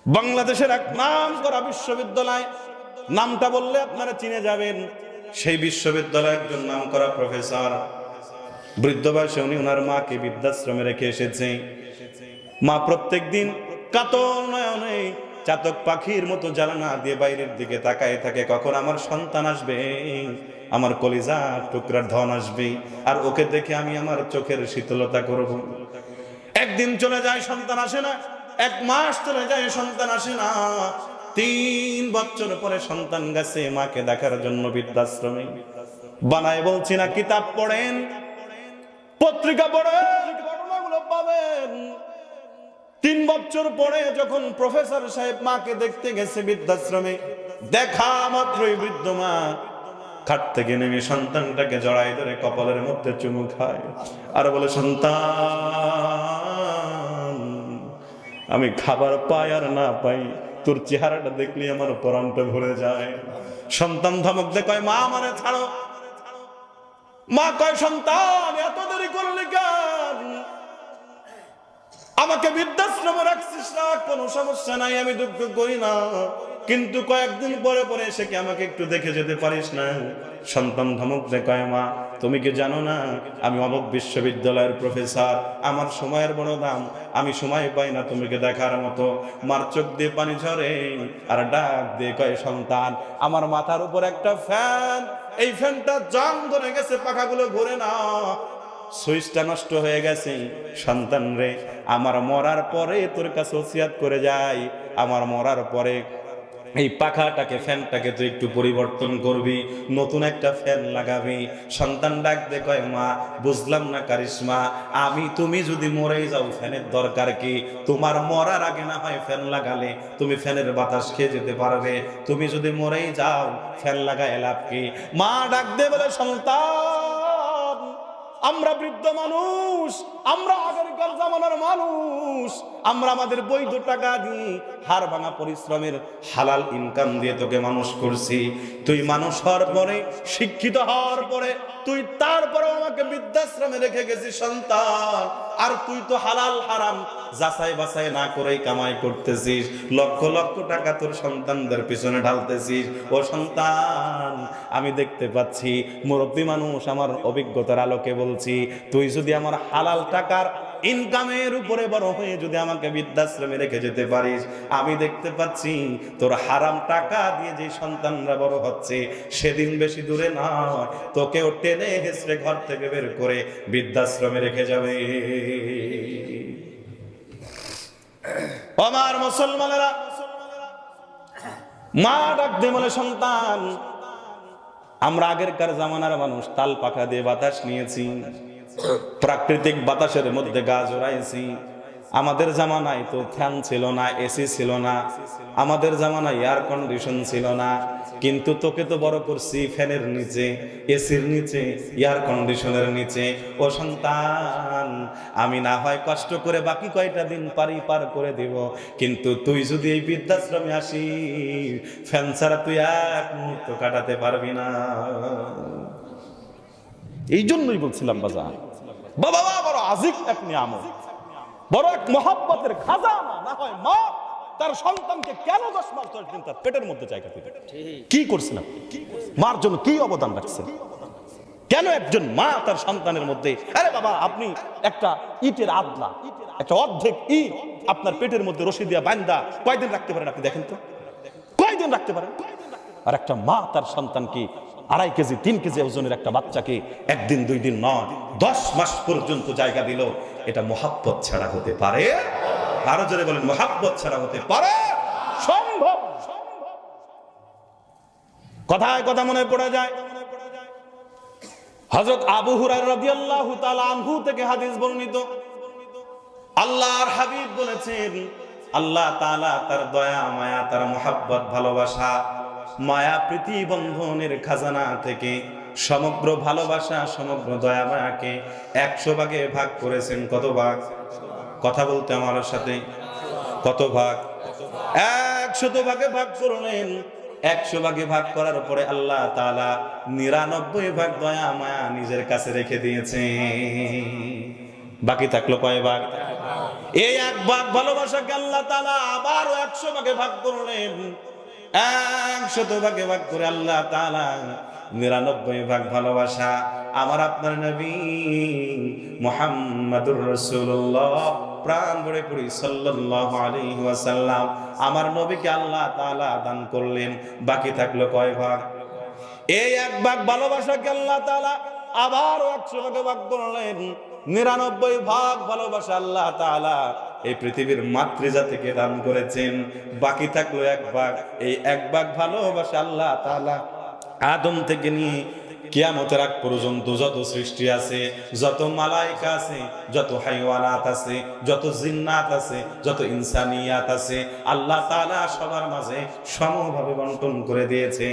বাংলাদেশের এক নাম করা বিশ্ববিদ্যালয়, নামটা বললে আপনারা চিনে যাবেন। সেই বিশ্ববিদ্যালয়ে একজন নাম করা প্রফেসর, বৃদ্ধ বয়সে উনি ওনার মাকে বৃদ্ধাশ্রমে রেখে এসেছে। মা প্রত্যেক দিন কাতর নয়নে চাতক পাখির মতো জানালা দিয়ে বাইরের দিকে তাকায় থাকে, কখন আমার সন্তান আসবে, আমার কলিজার টুকরার ধন আসবে, আর ওকে দেখে আমি আমার চোখের শীতলতা করব। একদিন চলে যায়, সন্তান আসে না। 1 মাস চলে যায়, সন্তান আসে না। 3 বছর পরে সন্তান গেছে মাকে দেখার জন্য বৃদ্ধাশ্রমে। বানায় বলছি না, কিতাব পড়েন, পত্রিকা পড়েন, ঘটনাগুলো পাবেন। 3 বছর পরে যখন প্রফেসর সাহেব মাকে দেখতে গেছে বৃদ্ধাশ্রমে, দেখা মাত্রই বৃদ্ধ মা খাট থেকে নেমে সন্তানটাকে জড়াই ধরে কপালের মধ্যে চুমু খায় আর বলে, সন্তান, আমি খাবার পাই আর না পাই, তোর চেহারাটা দেখলে আমার পরাণটা ভরে যায়। সন্তান ধমক দিয়ে কয়, মা আমারে ছাড়ো। মা কয়, সন্তান এত দেরি করলি কেন? আমাকে বৃদ্ধাশ্রমে রাখছিস না, কোনো সমস্যা নাই, আমি দুঃখ করি না, কিন্তু কয়েকদিন পরে পরে এসে কি আমাকে একটু দেখে যেতে পারিস না? সন্তান ধমক দিয়ে কয়, মা তুমি কি জানো না আমি অমুক বিশ্ববিদ্যালয়ের প্রফেসর, আমার সময়ের বড় দাম, আমি সময় পাই না তোমাকে দেখার মতো। মার চোখ দিয়ে পানি ঝরে আর ডাক দিয়ে কয়, সন্তান, আমার মাথার উপর একটা ফ্যান, এই ফ্যানটা জং ধরে গেছে, পাখাগুলো ঘুরে না, সুইচটা নষ্ট হয়ে গেছে। সন্তান রে, আমার মরার পরে তোর কাছে ওসিয়াত করে যাই, আমার মরার পরে এই পাখাটাকে, ফ্যানটাকে তুই একটু পরিবর্তন করবি, নতুন একটা ফ্যান লাগাবি। সন্তান ডাক দে কয়, মা বুঝলাম না কারিশমা, তুমি যদি মরেই যাও ফ্যানের দরকার কি? তোমার মরার আগে না হয় ফ্যান লাগালে তুমি ফ্যানের বাতাস খেয়ে যেতে পারবে, তুমি যদি মরেই যাও ফ্যান লাগায় লাভ কি? মা ডাক দে বলে, সন্তান, আমরা বৃদ্ধ মানুষ, আমরা আগেরকার জামানার মানুষ, আমরা আমাদের বৈধ টাকা দিয়ে হাড় ভাঙা পরিশ্রমের হালাল ইনকাম দিয়ে তোকে মানুষ করছি। তুই মানুষ হওয়ার পরে, শিক্ষিত হওয়ার পরে তুই তারপরেও আমাকে বৃদ্ধাশ্রমে রেখে গেছিস সন্তান। আর তুই তো হালাল হারাম যাচাই বাছাই না করেই কামাই করতেছিস, লক্ষ লক্ষ টাকা তোর সন্তানদের পিছনে ঢালতেছিস। ও সন্তান, আমি দেখতে পাচ্ছি, মুরব্বী মানুষ, আমার অভিজ্ঞতার আলোকে বলছি, তুই যদি আমার হালাল টাকার ইনকামের উপরে বড় হয়ে যদি আমাকে বৃদ্ধাশ্রমে রেখে যেতে পারিস, আমি দেখতে পাচ্ছি তোর হারাম টাকা দিয়ে যে সন্তানরা বড় হচ্ছে, সেদিন বেশি দূরে নয়, তোকেও টেনে হেসড়ে ঘর থেকে বের করে বৃদ্ধাশ্রমে রেখে যাবে। আমার মুসলমানেরা, মা ডাক দিয়ে বলে, সন্তান, আমরা আগেরকার জামানার মানুষ তাল পাখা দিয়ে বাতাস নিয়েছি, প্রাকৃতিক বাতাসের মধ্যে গা জড়াইছি। আমাদের জামানায় তো ফ্যান ছিল না, এসি ছিল না, আমাদের জামানায় এয়ার কন্ডিশন ছিল না, কিন্তু তোকে তো বড় করছি ফ্যানের নিচে, এসির নিচে, এয়ার কন্ডিশনের নিচে। ও সন্তান, আমি না হয় কষ্ট করে বাকি কয়টা দিন পার করে দেব, কিন্তু তুই যদি এই বৃদ্ধাশ্রমে আসিস, ফ্যান ছাড়া তুই এক মুহূর্ত কাটাতে পারবি না। এই জন্যই বলছিলাম বাজার, বাবা বড় আজিব এক নিয়ামত, বড় এক মহব্বতের খাজানা। না হয় মা তার সন্তানকে কেন 10 মাস 10 দিন তার পেটের মধ্যে জায়গা দিবে? কি করছেন আপনি? মার জন্য কি অবদান রাখছেন? কেন একজন মা তার সন্তানের মধ্যে, আরে বাবা, আপনি একটা ইটের আদলা, একটা অর্ধেক ইট আপনার পেটের মধ্যে রশি দিয়া বান্দা কয়দিন রাখতে পারেন? আপনি দেখেন তো, কয়দিন রাখতে পারেন? আর একটা মা তার সন্তানকে 2.5 কেজি 3 কেজি ওজনের একটা বাচ্চাকে 1 দিন 2 দিন নয় 10 মাস পর্যন্ত জায়গা দিল, এটা মহাব্বত ছাড়া হতে পারে? আরো জোরে বলেন, মহাব্বত ছাড়া হতে পারে? সম্ভব। কথায় কথা মনে পড়ে যায়, হযরত আবু হুরায়রা রাদিয়াল্লাহু তাআলা আনহু থেকে হাদিস বর্ণিত, আল্লাহর হাবিব বলেছেন, আল্লাহ তাআলা তার দয়া মায়া, তার মহাব্বত ভালোবাসা, মায়া প্রীতি বন্ধনের খাজানা থেকে সমগ্র ভালোবাসা, সমগ্র দয়া মায়াকে 100 ভাগে ভাগ করেছেন। কত ভাগ? কথা বলতে আমার সাথে, কত ভাগ? 100 ভাগে ভাগ করলেন। 100 ভাগে ভাগ করার পরে আল্লাহ তাআলা 99 ভাগ দয়া মায়া নিজের কাছে রেখে দিয়েছে। বাকি থাকলো কয় ভাগ? এই এক ভাগ ভালোবাসাকে আল্লাহ তাআলা আবারও 100 ভাগে ভাগ করলেন। 100 ভাগে ভাগ করে আল্লাহ তাআলা 99 ভাগ ভালোবাসা আমার আপনার নবী মুহাম্মাদুর রাসূলুল্লাহ প্রাণ ভরে পড়ি সাল্লাল্লাহু আলাইহি ওয়াসাল্লাম আমার নবীকে আল্লাহ তাআলা দান করলেন। বাকি থাকলো কয় ভাগ? এই এক ভাগ ভালোবাসাকে আল্লাহ তাআলা আবার 100 ভাগে ভাগ করলেন। 99 ভাগ ভালোবাসা আল্লাহ তাআলা এই পৃথিবীর মাতৃজাতিকে দান করেছেন। বাকি থাকলো এক ভাগ। এই এক ভাগ ভালোবাসা আল্লাহ তাআলা আদম থেকে নিয়ে কিয়ামতের আগ পর্যন্ত যত সৃষ্টি আছে, যত মালায়েকা আছে, যত হাইওয়ানাত আছে, যত জিন্নাত আছে, যত ইনসানিয়াত আছে, আল্লাহ তাআলা সবার মাঝে সমভাবে বন্টন করে দিয়েছে।